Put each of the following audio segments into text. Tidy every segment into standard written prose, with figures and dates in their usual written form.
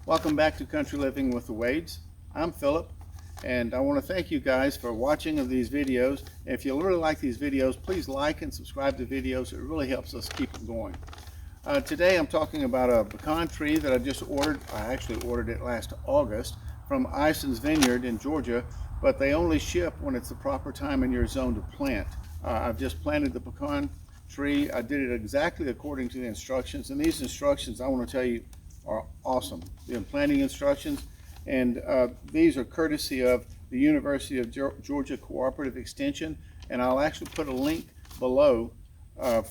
Welcome back to Country Living with the Wades. I'm Philip, and I want to thank you guys for watching of these videos. If you really like these videos, please like and subscribe to videos. It really helps us keep them going. Today I'm talking about a pecan tree that I just ordered. I actually ordered it last August from Ison's Vineyard in Georgia, but they only ship when it's the proper time in your zone to plant. I've just planted the pecan tree. I did it exactly according to the instructions, and these instructions I want to tell you are awesome. The planting instructions, and these are courtesy of the University of Georgia Cooperative Extension, and I'll actually put a link below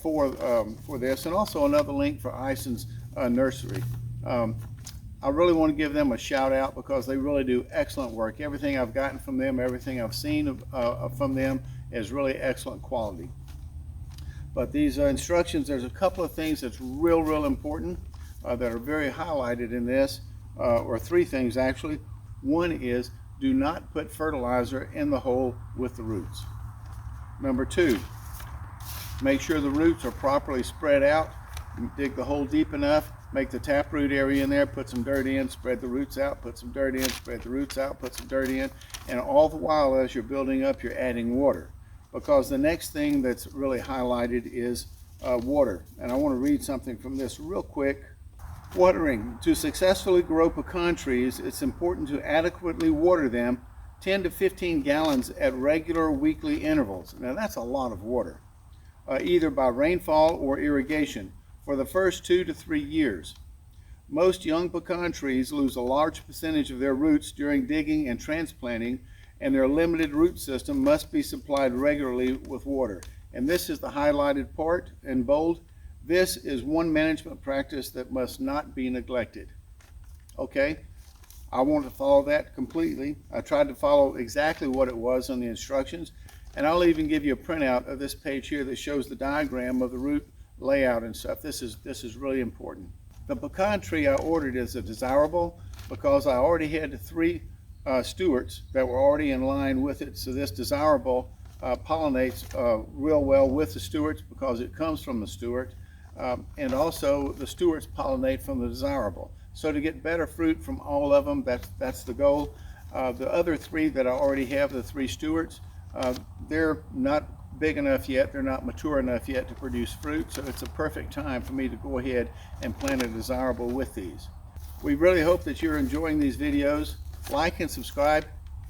for this, and also another link for Ison's Nursery. I really want to give them a shout out because they really do excellent work. Everything I've gotten from them, everything I've seen from them is really excellent quality. But these instructions, there's a couple of things that's real important that are very highlighted in this, or three things actually. One is do not put fertilizer in the hole with the roots. Number two, make sure the roots are properly spread out. Dig the hole deep enough, make the taproot area in there, put some dirt in, spread the roots out, put some dirt in, spread the roots out, put some dirt in, and all the while as you're building up, you're adding water. Because the next thing that's really highlighted is water. And I want to read something from this real quick. Watering. To successfully grow pecan trees, it's important to adequately water them 10 to 15 gallons at regular weekly intervals. Now that's a lot of water. Either by rainfall or irrigation for the first 2 to 3 years. Most young pecan trees lose a large percentage of their roots during digging and transplanting, and their limited root system must be supplied regularly with water. And this is the highlighted part in bold. This is one management practice that must not be neglected. Okay, I want to follow that completely. I tried to follow exactly what it was on the instructions, and I'll even give you a printout of this page here that shows the diagram of the root layout and stuff. This is really important. The pecan tree I ordered is a desirable because I already had three Stuarts that were already in line with it. So this desirable pollinates real well with the Stuarts because it comes from the Stuart. And also the Stuarts pollinate from the desirable. So to get better fruit from all of them, that's the goal. The other three that I already have, the three Stuarts, they're not big enough yet, they're not mature enough yet to produce fruit, so it's a perfect time for me to go ahead and plant a desirable with these. We really hope that you're enjoying these videos. Like and subscribe.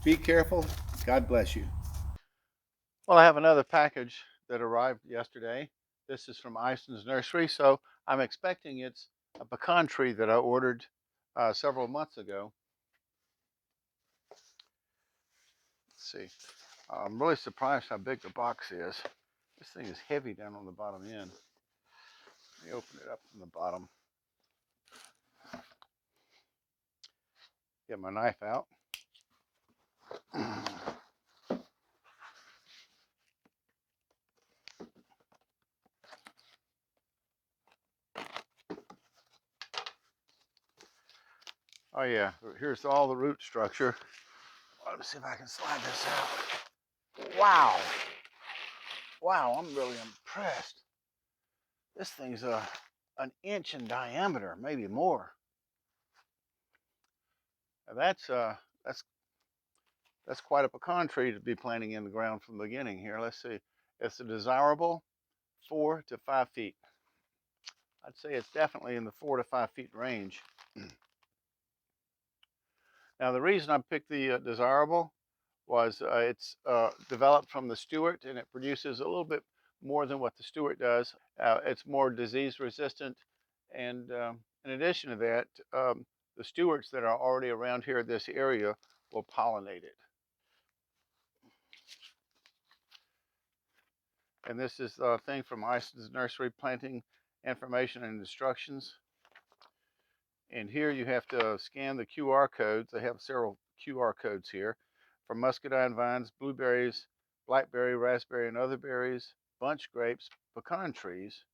Be careful. God bless you. Well, I have another package that arrived yesterday. This is from Ison's Nursery, so I'm expecting it's a pecan tree that I ordered several months ago. Let's see. I'm really surprised how big the box is. This thing is heavy down on the bottom end. Let me open it up from the bottom. Get my knife out. Oh yeah, here's all the root structure. Let me see if I can slide this out. Wow. Wow, I'm really impressed. This thing's an inch in diameter, maybe more. Now that's quite a pecan tree to be planting in the ground from the beginning here. Let's see. It's a desirable 4 to 5 feet. I'd say it's definitely in the 4 to 5 feet range. Now the reason I picked the desirable was it's developed from the Stuart, and it produces a little bit more than what the Stuart does. It's more disease resistant, and in addition to that, the Stuarts that are already around here in this area will pollinate it. And this is a thing from Ison's Nursery, planting information and instructions. And here you have to scan the QR codes. They have several QR codes here for muscadine vines, blueberries, blackberry, raspberry, and other berries, bunch grapes, pecan trees,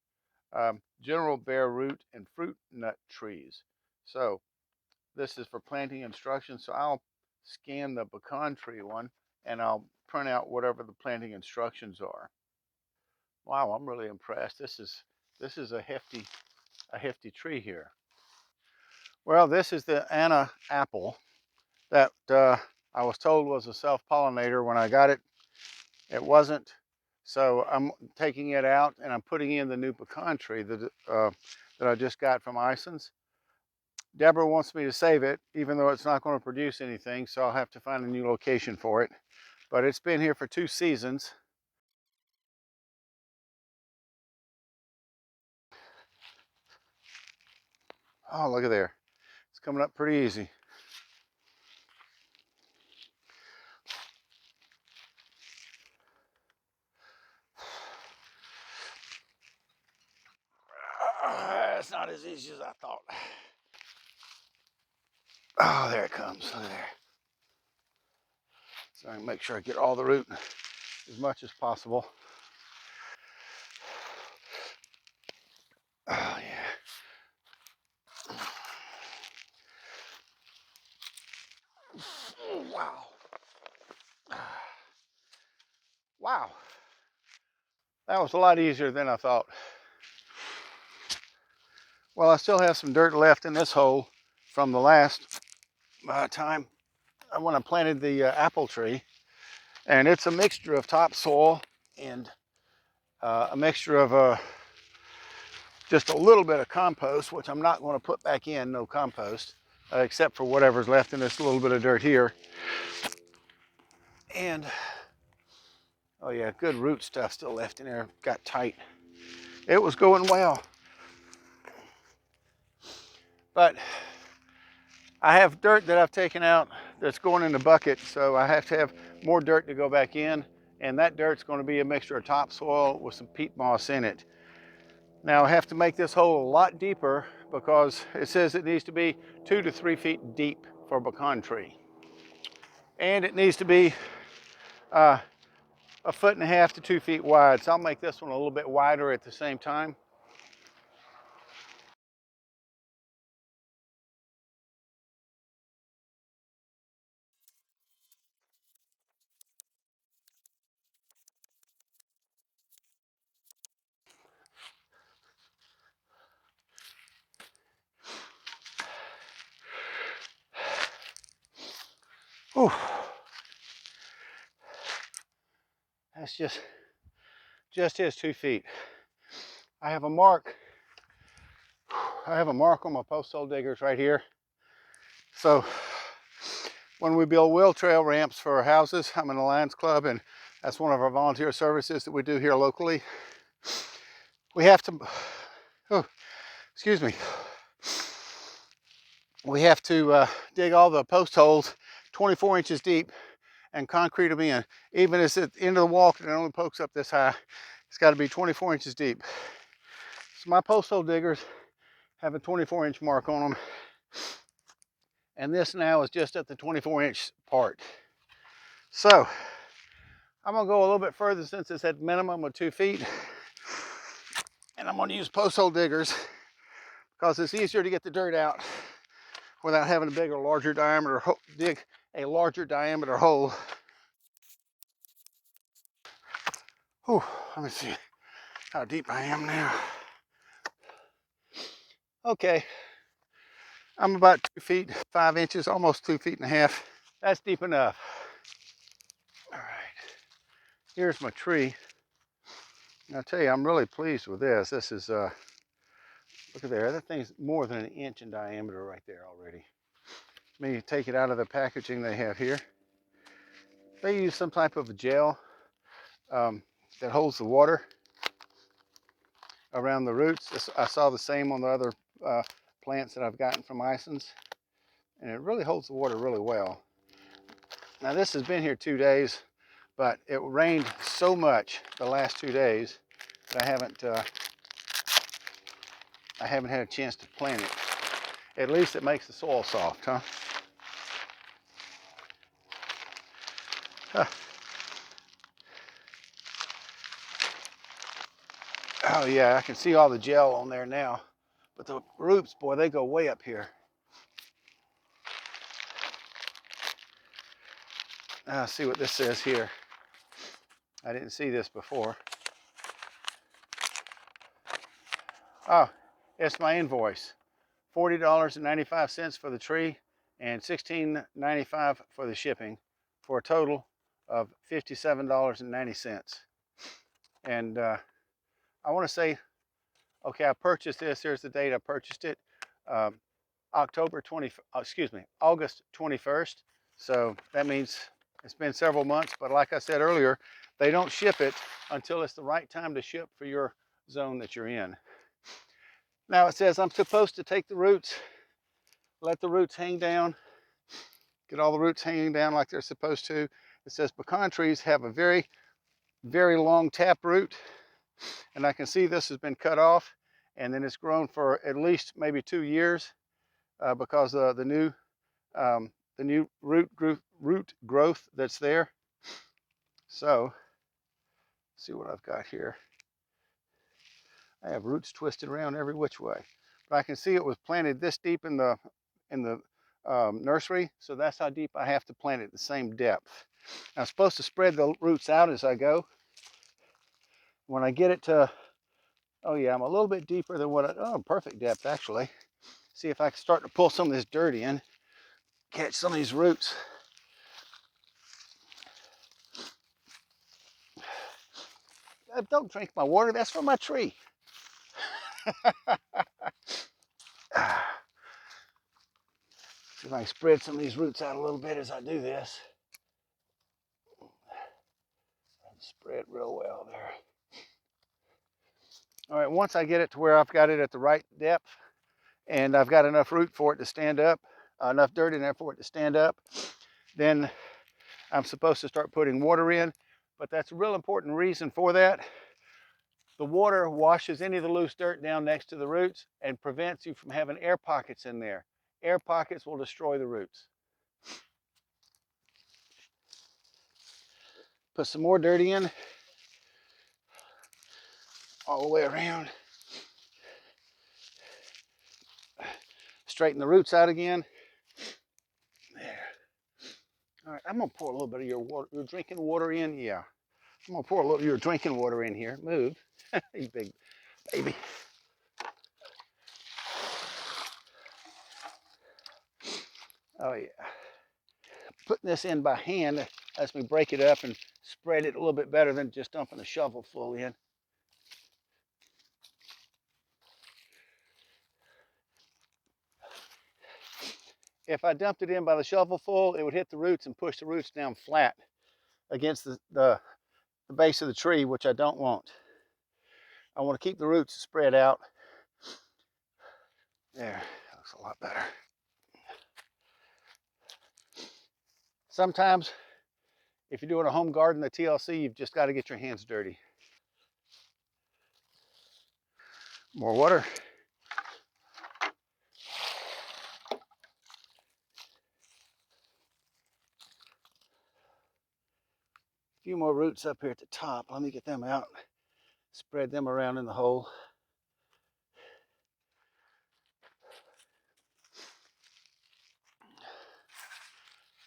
general bare root, and fruit nut trees. So this is for planting instructions. So I'll scan the pecan tree one and I'll print out whatever the planting instructions are. Wow, I'm really impressed. This is a hefty tree here. Well, this is the Anna apple that I was told was a self-pollinator. When I got it, it wasn't. So I'm taking it out and I'm putting in the new pecan tree that I just got from Ison's. Deborah wants me to save it, even though it's not going to produce anything, so I'll have to find a new location for it. But it's been here for 2 seasons. Oh, look at there. It's coming up pretty easy. It's not as easy as I thought. Oh, there it comes. Look at there. So I can make sure I get all the root as much as possible. Oh, yeah. Oh, wow. Wow. That was a lot easier than I thought. Well, I still have some dirt left in this hole from the last time when I planted the apple tree. And it's a mixture of topsoil and a mixture of just a little bit of compost, which I'm not going to put back in, no compost, except for whatever's left in this little bit of dirt here. And, oh yeah, good root stuff still left in there, got tight. It was going well. But I have dirt that I've taken out that's going in the bucket, so I have to have more dirt to go back in, and that dirt's going to be a mixture of topsoil with some peat moss in it. Now I have to make this hole a lot deeper because it says it needs to be 2 to 3 feet deep for a pecan tree. And it needs to be 1.5 feet to 2 feet wide, so I'll make this one a little bit wider at the same time. Whew. That's just his 2 feet. I have a mark on my post hole diggers right here. So when we build wheel trail ramps for our houses, I'm in the Lions Club, and that's one of our volunteer services that we do here locally. We have to, oh, excuse me. We have to dig all the post holes 24 inches deep and concrete them in. Even as at the end of the walk, it only pokes up this high. It's got to be 24 inches deep. So my post hole diggers have a 24-inch mark on them. And this now is just at the 24-inch part. So I'm gonna go a little bit further since it's at minimum of 2 feet. And I'm gonna use post hole diggers because it's easier to get the dirt out without having to dig a larger diameter hole. Whew, let me see how deep I am now. Okay, I'm about 2 feet, 5 inches, almost 2.5 feet. That's deep enough. All right, here's my tree. And I'll tell you, I'm really pleased with this. This is, look at there, that thing's more than 1 inch in diameter right there already. Let me take it out of the packaging they have here. They use some type of a gel that holds the water around the roots. I saw the same on the other plants that I've gotten from Ison's, and it really holds the water really well. Now this has been here 2 days, but it rained so much the last 2 days that I haven't had a chance to plant it. At least it makes the soil soft, huh? Oh yeah, I can see all the gel on there now. But the roots, boy, they go way up here. See what this says here. I didn't see this before. Oh, it's my invoice $40.95 for the tree and $16.95 for the shipping, for a total of $57.90. And I want to say, okay, I purchased this. Here's the date I purchased it. August 21st. So that means it's been several months, but like I said earlier, they don't ship it until it's the right time to ship for your zone that you're in. Now it says I'm supposed to take the roots, let the roots hang down, get all the roots hanging down like they're supposed to. It says pecan trees have a very, very long tap root, and I can see this has been cut off, and then it's grown for at least maybe 2 years because of the new root growth that's there. So, see what I've got here. I have roots twisted around every which way, but I can see it was planted this deep in the nursery, so that's how deep I have to plant it, the same depth. I'm supposed to spread the roots out as I go. When I get it to, oh yeah, I'm a little bit deeper than perfect depth actually. See if I can start to pull some of this dirt in, catch some of these roots. Don't drink my water, that's for my tree. See if I can spread some of these roots out a little bit as I do this. And spread real well there. All right, once I get it to where I've got it at the right depth and I've got enough root for it to stand up, enough dirt in there for it to stand up, then I'm supposed to start putting water in. But that's a real important reason for that. The water washes any of the loose dirt down next to the roots and prevents you from having air pockets in there. Air pockets will destroy the roots. Put some more dirt in all the way around. Straighten the roots out again. There. All right, I'm gonna pour a little bit of your drinking water in. Yeah, I'm gonna pour a little of your drinking water in here. Move, you big baby. Oh yeah. Putting this in by hand lets me break it up and spread it a little bit better than just dumping a shovel full in. If I dumped it in by the shovel full, it would hit the roots and push the roots down flat against the base of the tree, which I don't want. I want to keep the roots spread out. There, looks a lot better. Sometimes, if you're doing a home garden, the TLC, you've just got to get your hands dirty. More water. A few more roots up here at the top. Let me get them out. Spread them around in the hole.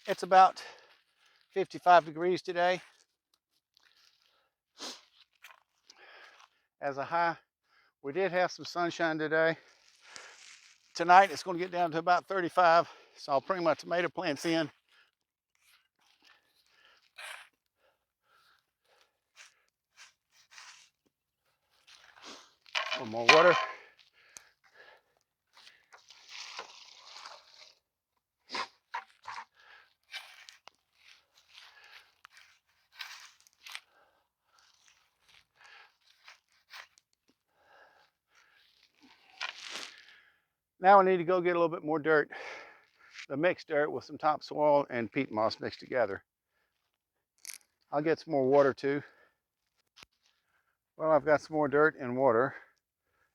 It's about 55 degrees today. As a high, we did have some sunshine today. Tonight it's going to get down to about 35, so I'll bring my tomato plants in. A little more water. Now I need to go get a little bit more dirt, the mixed dirt with some topsoil and peat moss mixed together. I'll get some more water too. Well, I've got some more dirt and water,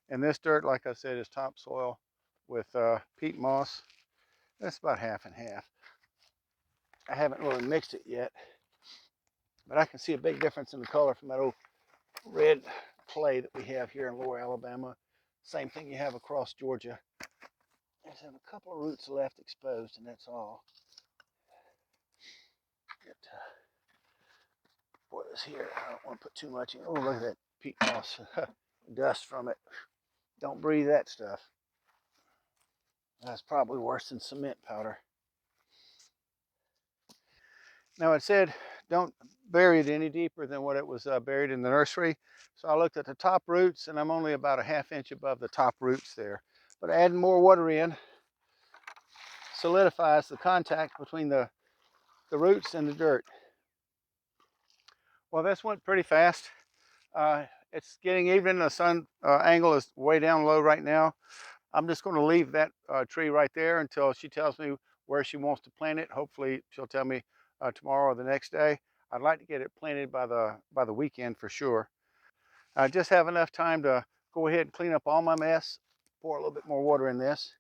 and this dirt, like I said, is topsoil with peat moss. That's about half and half. I haven't really mixed it yet, but I can see a big difference in the color from that old red clay that we have here in lower Alabama. Same thing you have across Georgia. I just have a couple of roots left exposed, and that's all. Pour this here. I don't want to put too much in. Oh, look at that peat moss. Dust from it. Don't breathe that stuff. That's probably worse than cement powder. Now it said don't bury it any deeper than what it was buried in the nursery. So I looked at the top roots and I'm only about a ½ inch above the top roots there. But adding more water in solidifies the contact between the roots and the dirt. Well, this went pretty fast. It's getting even. The sun angle is way down low right now. I'm just going to leave that tree right there until she tells me where she wants to plant it. Hopefully she'll tell me tomorrow or the next day. I'd like to get it planted by the weekend for sure. I just have enough time to go ahead and clean up all my mess, pour a little bit more water in this,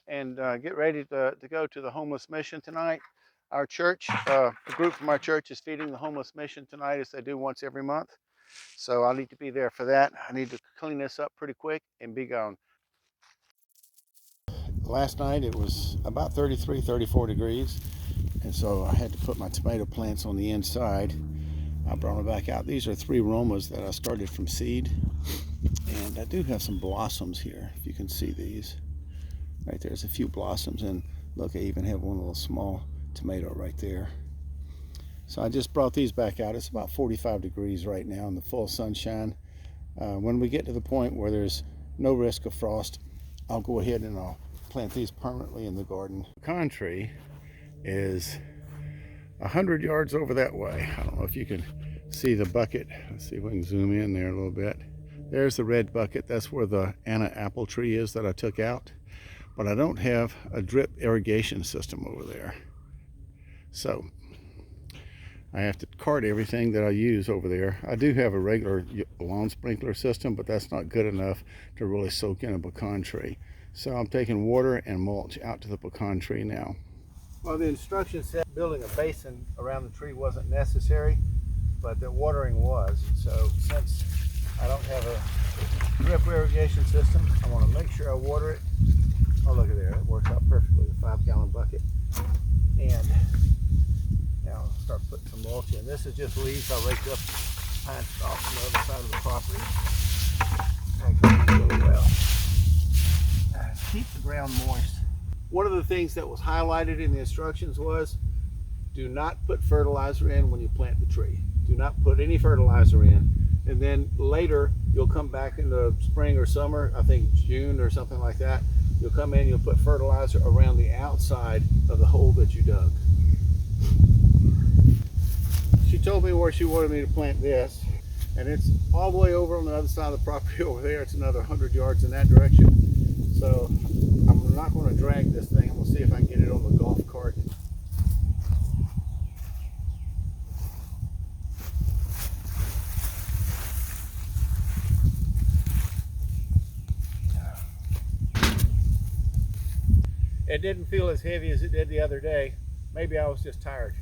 and get ready to go to the homeless mission tonight. Our church, a group from our church is feeding the homeless mission tonight, as they do once every month. So I'll need to be there for that. I need to clean this up pretty quick and be gone. Last night it was about 33, 34 degrees. And so I had to put my tomato plants on the inside. I brought them back out. These are 3 Romas that I started from seed. And I do have some blossoms here, if you can see these. Right there's a few blossoms, and look, I even have one little small tomato right there. So I just brought these back out. It's about 45 degrees right now in the full sunshine. When we get to the point where there's no risk of frost, I'll go ahead and I'll plant these permanently in the garden. The pecan tree is 100 yards over that way. I don't know if you can see the bucket. Let's see if we can zoom in there a little bit. There's the red bucket. That's where the Anna apple tree is that I took out. But I don't have a drip irrigation system over there. So I have to cart everything that I use over there. I do have a regular lawn sprinkler system, but that's not good enough to really soak in a pecan tree. So I'm taking water and mulch out to the pecan tree now. Well, the instructions said building a basin around the tree wasn't necessary, but the watering was. So since I don't have a drip irrigation system, I want to make sure I water it. Oh, look at there, it works out perfectly, the 5-gallon bucket. And now I'll start putting some mulch in. This is just leaves I raked up, pine stalks on the other side of the property. That goes really well. Keep the ground moist. One of the things that was highlighted in the instructions was, do not put fertilizer in when you plant the tree. Do not put any fertilizer in. And then later, you'll come back in the spring or summer, I think June or something like that, you'll come in, you'll put fertilizer around the outside of the hole that you dug. She told me where she wanted me to plant this, and it's all the way over on the other side of the property over there. It's another 100 yards in that direction. So I'm not going to drag this thing. I'm going to see if I can get it on the golf cart. It didn't feel as heavy as it did the other day. Maybe I was just tired.